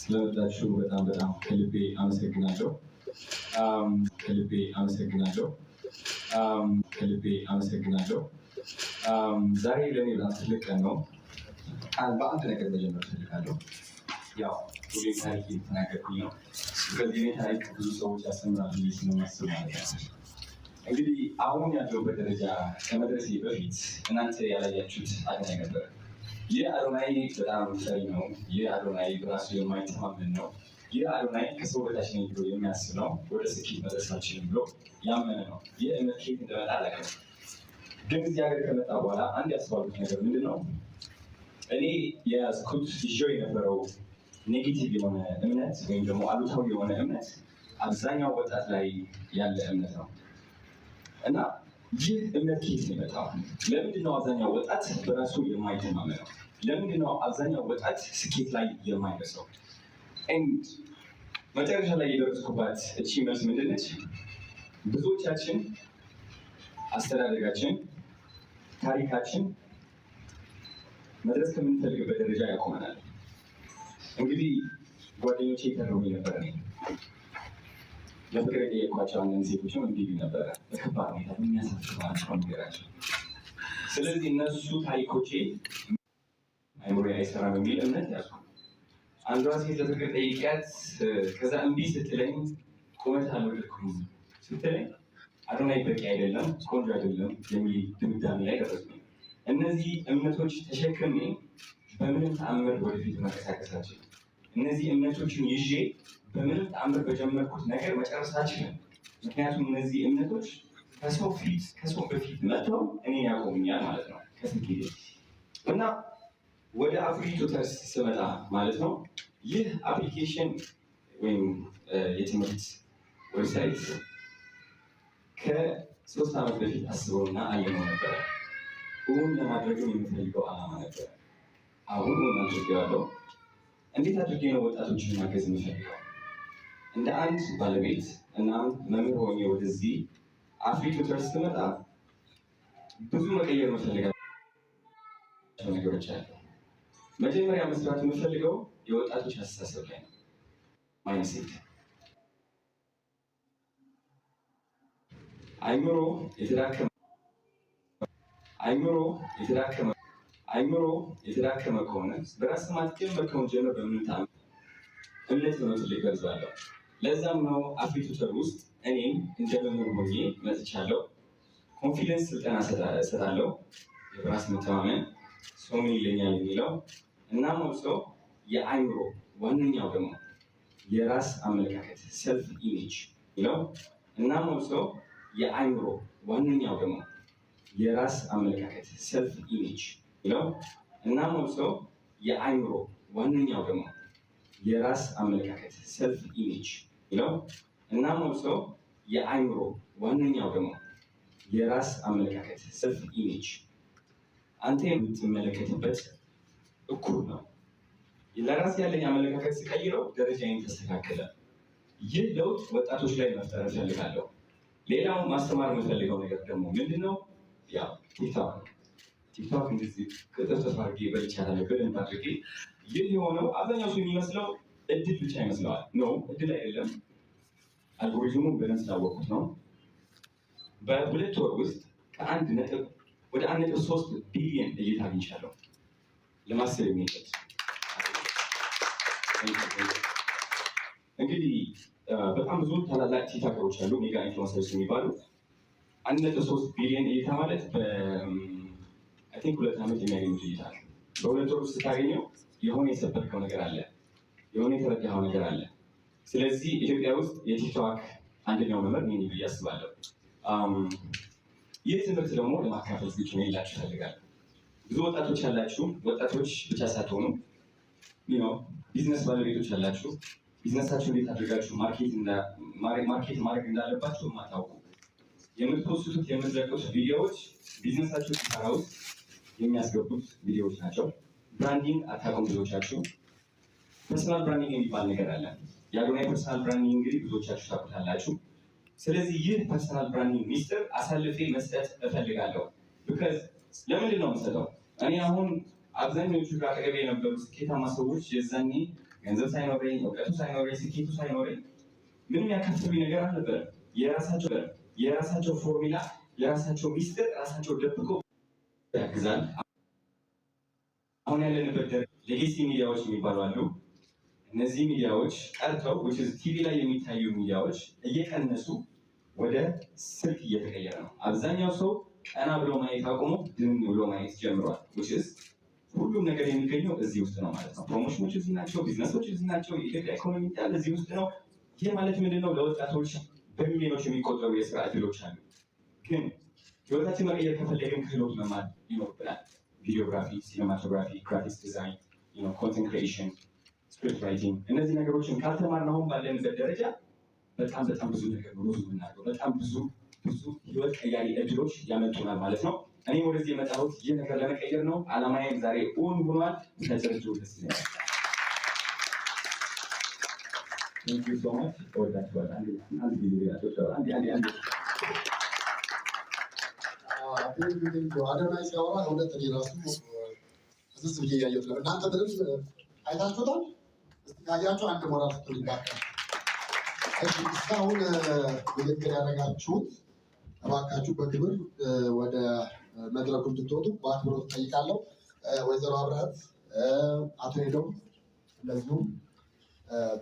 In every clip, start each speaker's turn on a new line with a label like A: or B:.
A: ስለወጣችሁ በጣም ከልቤ አመሰግናለሁ። ዛሬ ለእኔ በጣም ትልቅ ቀን ነው። በአንድ ነገር መጀመር እፈልጋለሁ። ያው ሁሌ ታሪክ የተናገርኩኝ ነው። ከዚህ ታሪክ ብዙ ሰዎች ያስተምራሉ ብዬ ስለማስብ ማለት ነው። እንግዲህ አሁን ያለሁበት ደረጃ ከመድረሴ በፊት እናንተ ያላያችሁት አዶናይ ነበር። ይህ አዶናይ በጣም ፈሪ ነው። ይህ አዶናይ በራሱ የማይተማመን ነው። ይህ አዶናይ ከሰው በታች ነኝ ብሎ የሚያስብ ነው። ወደ ስኬት መድረስ አልችልም ብሎ ያመነ ነው። ይህ እምነት ከየት እንደመጣ አላውቅም። ግን እዚህ ሀገር ከመጣ በኋላ አንድ ያስተዋልኩት ነገር ምንድን ነው? እኔ የያዝኩት ይዤው የነበረው ኔጌቲቭ የሆነ እምነት ወይም ደግሞ አሉታዊ የሆነ እምነት አብዛኛው ወጣት ላይ ያለ እምነት ነው እና ይህ እምነት ከየት ነው የመጣው? ለምንድን ነው አብዛኛው ወጣት በራሱ የማይተማመነው? ለምንድን ነው አብዛኛው ወጣት ስኬት ላይ የማይደርሰው? መጨረሻ ላይ የደረስኩባት እቺ መልስ ምንድን ነች? ብዙዎቻችን አስተዳደጋችን፣ ታሪካችን መድረስ ከምንፈልግበት ደረጃ ያቆመናል። እንግዲህ ጓደኞቼ ይተርሙኝ ነበር። ለፍቅር የጠየኳቸው አንዳንድ ሴቶችም እንዲህ ነበረ፣ በከባድ ሁኔታ የሚያሳፍራቸው ነገራቸው። ስለዚህ እነሱ ታሪኮቼ አይምሮ አይሰራም የሚል እምነት ያዙ። አንዷ ሴት ለፍቅር ጠይቂያት፣ ከዛ እምቢ ስትለኝ ቁመት አልወደድኩም ስትለኝ አዶናይ በቂ አይደለም፣ ቆንጆ አይደለም የሚል ድምዳሜ ላይ ደረስኩኝ። እነዚህ እምነቶች ተሸክሜ በምንም ተአምር ወደፊት መንቀሳቀሳችን፣ እነዚህ እምነቶችን ይዤ በምንም ተአምር በጀመርኩት ነገር መጨረስ አልችልም። ምክንያቱም እነዚህ እምነቶች ከሰው በፊት መጥተው እኔን ያቆሙኛል ማለት ነው ከስኬቴ እና ወደ አፍሪ ቱተርስ ስመጣ ማለት ነው። ይህ አፕሊኬሽን ወይም የትምህርት ዌብሳይት ከ3 ዓመት በፊት አስበውና አየነው ነበረ። እውን ለማድረግም የምፈልገው ዓላማ ነበረ። አሁን እውን አድርጌዋለሁ። እንዴት አድርጌ ነው ወጣቶችን ማገዝ የምፈልገው? እንደ አንድ ባለቤት እና መምህር ሆኜ ወደዚህ አፍሪ ቱተርስ ስመጣ ብዙ መቀየር የምፈልጋቸው ነገሮች አሉ። መጀመሪያ መስራት የምፈልገው የወጣቶች አስተሳሰብ ላይ ነው። ማይንድሴት አይምሮ የተዳከመ ከሆነ በራስ ማትጀመር ከሆነ ጀምር በምንታም እምነት ነው ትልቅ ገርዛለሁ። ለዛም ነው አፍሪ ቱተር ውስጥ እኔም እንደ መምህር ሆኜ መጥቻለሁ። ኮንፊደንስ ስልጠና እሰጣለሁ። የራስ መተማመን ሰው ምን ይለኛል የሚለው እና ሞልሶ የአይምሮ ዋነኛው ደግሞ የራስ አመለካከት ሰልፍ ኢሜጅ ይለው እና ሞልሶ የአይምሮ ዋነኛው ደግሞ የራስ አመለካከት ሰልፍ ኢሜጅ ይለው እና ሞልሶ የአይምሮ ዋነኛው ደግሞ የራስ አመለካከት ሰልፍ ኢሜጅ ይለው እና ሞልሶ የአይምሮ ዋነኛው ደግሞ የራስ አመለካከት ሰልፍ ኢሜጅ አንተ የምትመለከትበት እኩል ነው። ለራስ ያለኝ አመለካከት ስቀይረው ደረጃዬን ተስተካከለ። ይህ ለውጥ ወጣቶች ላይ መፍጠር እፈልጋለሁ። ሌላው ማስተማር የምፈልገው ነገር ደግሞ ምንድነው? ያው ቲክቶክ እንደዚህ ቅጥፍ አድርጌ በልቻለሁ በደንብ አድርጌ። ይህ የሆነው አብዛኛው ሰው የሚመስለው እድል ብቻ ይመስለዋል። ነው እድል አይደለም። አልጎሪዝሙ በደንብ ስላወቅሁት ነው። በ2 ወር ውስጥ ወደ 1.3 ቢሊዮን እይታ አግኝቻለሁ። ለማሰብ የሚሄድ እንግዲህ በጣም ብዙ ታላላቅ ቲክቶከሮች አሉ፣ ሜጋ ኢንፍሉዌንሰርስ የሚባሉ 1.3 ቢሊዮን እይታ ማለት አይ ቲንክ 2 ዓመት የሚያገኙት እይታ ነው። በ2 ወር ውስጥ ስታገኘው የሆነ የሰበርከው ነገር አለ፣ የሆነ የተረዳኸው ነገር አለ። ስለዚህ ኢትዮጵያ ውስጥ የቲክቶክ አንደኛው መምህር እኔ ብዬ አስባለሁ። ይህ ትምህርት ደግሞ ለማካፈል ዝግጁ ነው ይላችሁ እፈልጋለሁ። ብዙ ወጣቶች ያላችሁ ወጣቶች ብቻ ሳትሆኑ ቢዝነስ ባለቤቶች ያላችሁ ቢዝነሳችሁ እንዴት አድርጋችሁ ማርኬት ማድረግ እንዳለባችሁ የማታውቁ የምትፖስቱት የምትለቁት ቪዲዮዎች ቢዝነሳችሁ ኪሳራ ውስጥ የሚያስገቡት ቪዲዮዎች ናቸው። ብራንዲንግ አታውቁም ብዙዎቻችሁ። ፐርሰናል ብራንዲንግ የሚባል ነገር አለ። የአዶናይ ፐርሰናል ብራንዲንግ እንግዲህ ብዙዎቻችሁ ታውቁታላችሁ። ስለዚህ ይህ ፐርሰናል ብራንዲንግ ሚስጥር አሳልፌ መስጠት እፈልጋለሁ። ቢካዝ ለምንድን ነው የምሰጠው? እኔ አሁን አብዛኞቹ ከአጠገቤ የነበሩ ስኬታማ ሰዎች የዛኔ ገንዘብ ሳይኖረኝ፣ እውቀቱ ሳይኖረኝ፣ ስኬቱ ሳይኖረኝ ምንም ያካፍሉኝ ነገር አልነበረም። የራሳቸው ፎርሙላ፣ የራሳቸው ሚስጥር ራሳቸው ደብቀው ያግዛል። አሁን ያለንበት ሌጌሲ ሚዲያዎች የሚባሉ አሉ። እነዚህ ሚዲያዎች ቀርተው ቲቪ ላይ የሚታዩ ሚዲያዎች እየቀነሱ ወደ ስልክ እየተቀየረ ነው። አብዛኛው ሰው ቀና ብሎ ማየት አቁሞ ድን ብሎ ማየት ጀምሯል። ሁሉም ነገር የሚገኘው እዚህ ውስጥ ነው ማለት ነው። ፕሮሞሽኖች እዚህ ናቸው፣ ቢዝነሶች እዚህ ናቸው፣ የኢትዮጵያ ኢኮኖሚ ያለ እዚህ ውስጥ ነው። ይህ ማለት ምንድነው? ለወጣቶች በሚሊዮኖች የሚቆጠሩ የስራ እድሎች አሉ። ግን ህይወታችን መቀየር ከፈለግን ክህሎት መማር ይኖርብናል። ቪዲዮግራፊ፣ ሲኔማቶግራፊ፣ ግራፊክስ ዲዛይን፣ ኮንተንት ክሪኤሽን፣ ስክሪፕት ራይቲንግ፣ እነዚህ ነገሮችን ካልተማርን አሁን ባለንበት ደረጃ በጣም ብዙ ነገር ነው የምናደርገው። በጣም ብዙ ህይወት ቀያሪ እድሎች ያመጡናል ማለት ነው። እኔም ወደዚህ የመጣሁት ይህ ነገር ለመቀየር ነው። አላማዬም ዛሬ እውን ሆኗል። ተጨርጆ ደስ ይላል።
B: አዶናይ ሲያወራ እውነት እኔ ራሱ ዝዝ ብዬ እያየሁት ነው። እናንተ ምንም አይታችሁታል? ያያችሁ አንድ ሞራል ስትልባቸው እስካሁን ንግግር ያደረጋችሁት እባካችሁ በክብር ወደ መድረኩ እንድትወጡ በአክብሮት እጠይቃለሁ። ወይዘሮ አብረሃት፣ አቶ ሄዶም እንደዚሁም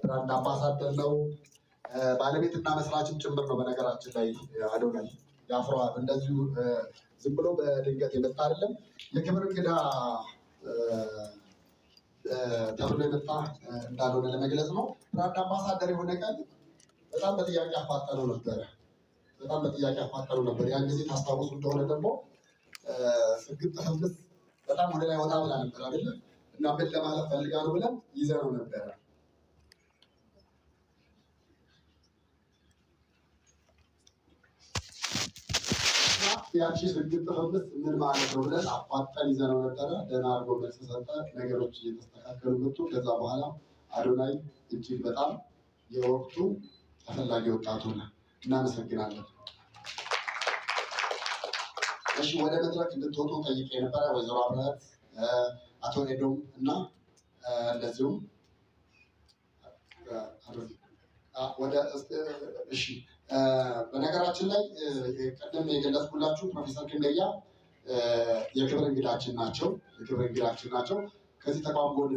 B: ብራንድ አምባሳደር ነው፣ ባለቤትና መስራችም ጭምር ነው። በነገራችን ላይ አዶናይ ያፍረዋል። እንደዚሁ ዝም ብሎ በድንገት የመጣ አይደለም። የክብር እንግዳ ተብሎ የመጣ እንዳልሆነ ለመግለጽ ነው። ብራንድ አምባሳደር የሆነ ቀን በጣም በጥያቄ አፋጠነው ነበር። ያን ጊዜ ታስታውሱ እንደሆነ ደግሞ ስግጥ ህብስ በጣም ወደ ላይ ወጣ ብላ ነበር አይደለ? እና ምን ለማለት ፈልጋ ነው ብለን ይዘነው ነበረ። ያቺ ስግጥ ህብስ ምን ማለት ነው ብለን አፋጠን ይዘነው ነበረ። ደህና አድርጎ መልስ ሰጠ። ነገሮች እየተስተካከሉ መጡ። ከዛ በኋላ አዶናይ እጅግ በጣም የወቅቱ ተፈላጊ ወጣት ሆነ። እናመሰግናለን። እሺ፣ ወደ መድረክ እንድትወጡ ጠይቄ የነበረ ወይዘሮ አብረሃት፣ አቶ ሄዶም እና እንደዚሁም እሺ፣ በነገራችን ላይ ቀደም የገለጽኩላችሁ ፕሮፌሰር ክንደያ የክብር እንግዳችን ናቸው። ከዚህ ተቋም ጎን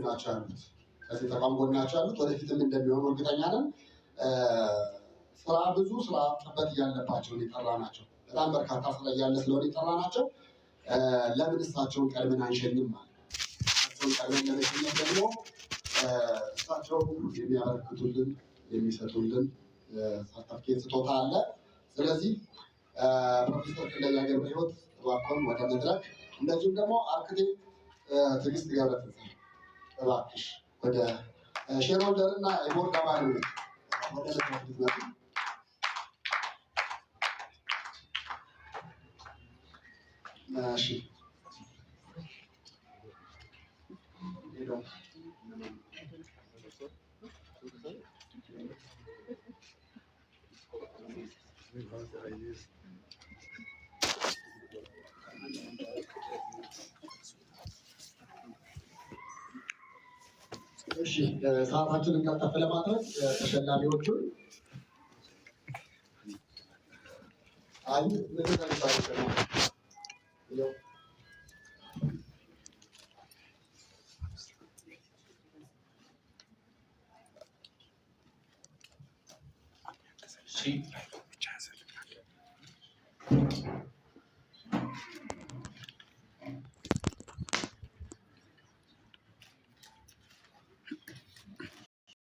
B: ናቸው ያሉት። ወደፊትም እንደሚሆኑ እርግጠኛ ነን። ብዙ ስራ ጥበት እያለባቸው የጠራ ናቸው። በጣም በርካታ ስራ እያለ ስለሆነ የጠራ ናቸው። ለምን እሳቸውን ቀድመን አንሸኝም ማለት እሳቸውን ቀድመን ለመሸኘት ደግሞ እሳቸው የሚያበረክቱልን የሚሰጡልን ሰርተፍኬት ስጦታ አለ። ስለዚህ ፕሮፌሰር ክንደያ ገብረ ሕይወት እባክዎን ወደ መድረክ፣ እንደዚሁም ደግሞ አርክቴክት ትዕግስት ገብረትንሳኤ እባክሽ ወደ ሼርሆልደር እና የቦርድ አባላት ወደ መድረክ ልትመጡ። እሺ ሰዓታችንን ቀልጠፍ ለማድረግ ተሸላሚዎቹን